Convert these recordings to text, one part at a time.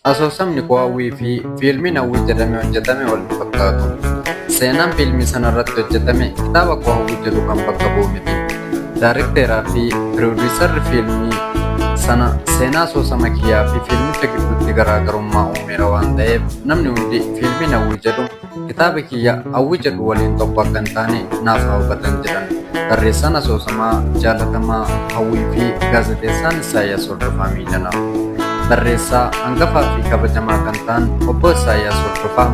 Asoosamni hawwii fi fiilmiin hawwii jedhamee hojjetame wal fakkaatu. Seenaan fiilmii sanarratti hojjetame kitaaba hawwii jedhu kan bakka bu'u miti. Daarekteeraa fi pirooduusarri fiilmii sana seenaa asoosama kiyyaa fi fiilmicha gidduutti garaagarummaa uumeera waan ta'eef namni hundi fiilmiin hawwii jedhu kitaaba kiyya hawwii jedhu waliin tokko akka hin taane naaf haa hubatan jedhan. Barreessaan asoosamaa jaalatamaa hawwii fi gaazexeessaan Isaayyaas Hordofaa Miijanaa. Barreessaa hangafaa fi kabajamaa kan ta'an obbo Isaayyaas Hordofaa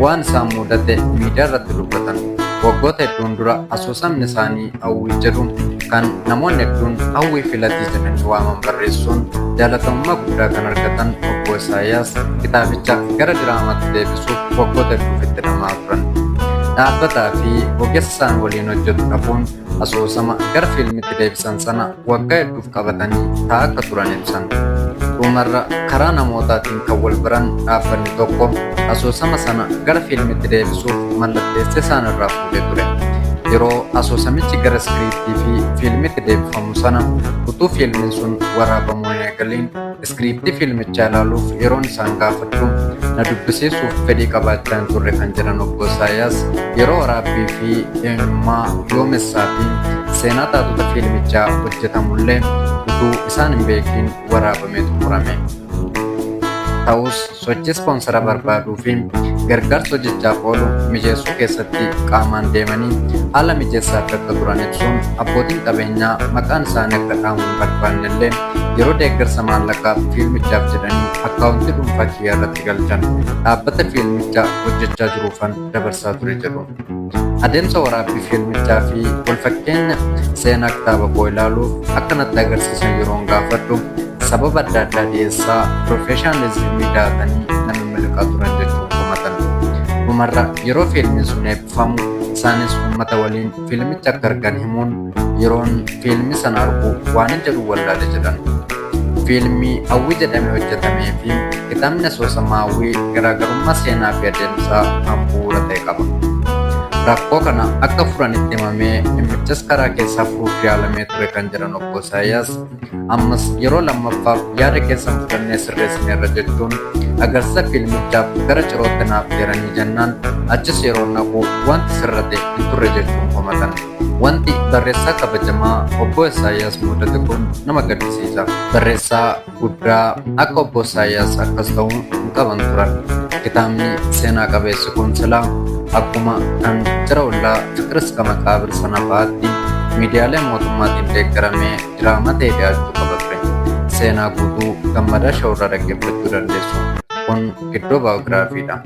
waan isaan mudate miidiyaa irratti dubbatan. Waggoota hedduun dura asoosamni isaanii hawwii jedhu kan namoonni hedduun hawwii filatii jedhanii waaman barreessuun jaalatamummaa guddaa kan argatan obbo Isaayyaas kitaabicha gara diraamaatti deebisuuf waggoota hedduuf itti dhamaa turan. Dhaabbataa fi ogeessa isaan waliin hojjetu dhabuun asoosama gara fiilmitti deebisan sana waggaa hedduuf qabatanii taa'aa akka turan ibsan. Dhumarra karaa namootaatiin kan wal baran dhaabbanni tokko asoosama sana gara fiilmitti deebisuuf mallatteessee isaan irraa fuudhee ture. Yeroo asoosamichi gara iskiriiptii fi fiilmitti deebifamu sana utuu fiilmiin sun waraabamuu hin eegaliin iskiriiptii fiilmichaa ilaaluuf yeroon isaan gaafadhu na dubbisiisuuf fedhii qabaachaa hin turre kan jedhan obbo Isaayyaas yeroo waraabbii fi eenyummaa yoomessaa fi seenaa taatota fiilmichaa hojjetamullee utuu isaan hin beekiin waraabamee xumurame. Ta'us sochii ispoonsara barbaaduu fi gargaarsa hojjechaaf oolu mijeessuu keessatti qaamaan deemanii haala mijeessaaf akka turan ibsuun abbootiin qabeenyaa maqaan isaanii akka dhaamu hin barbaannellee yeroo deeggarsa maallaqaa fiilmichaaf jedhanii akkaawuntii dhuunfaa kiyyaa irratti galchan dhaabbata fiilmicha hojjechaa jiruufan dabarsaa ture jedhu. Adeemsa waraabbii fiilmichaa fi walfakkeenya seenaa kitaaba koo ilaaluuf akka natti agarsiisan yeroon gaafadhu sababa adda addaa dhiyeessaa piroofeeshinaalizimii daatanii nama miliqaa turan jechuun komatan. Dhumarra yeroo fiilmiin sun eebbifamu isaanis uummata waliin fiilmicha akka argan himuun yeroon fiilmii sana argu waan hin jedhu wallaale jedhan. Fiilmii hawwii jedhamee hojjetamee fi kitaabni asoosama hawwii garaagarummaa seenaa fi adeemsaa bu'uura ta'e qaba. Rakkoo kana akka furanitti himamee dhimmichas karaa keessaa furuuf yaalamee ture kan jedhan obbo Isaayyaas ammas yeroo lammaffaaf yaada keessan fudhannee sirreessineerra jechuun agarsiisa fiilmichaaf gara cirootti naaf jedhanii jennaan achis yeroo naqu wanti sirrate hin turre jechuun komatan. Wanti barreessaa kabajamaa obbo Isaayyaas mudate kun nama gaddisiisa. Barreessaa guddaa akka obbo Isaayyaas akkas ta'uu hin qaban turan. Kitaabni seenaa qabeessi kun silaa akkuma kan jara ollaa Fiqir Iska Maqaabir sana fa'aatti miidiyaalee mootummaatiin deeggaramee diraamaa ta'ee dhiyaachuu qaba ture. Seenaa guutuu Gammadaa Shawurraa dhaggeeffachuu dandeessu. Kun iddoo baayogiraafiidha.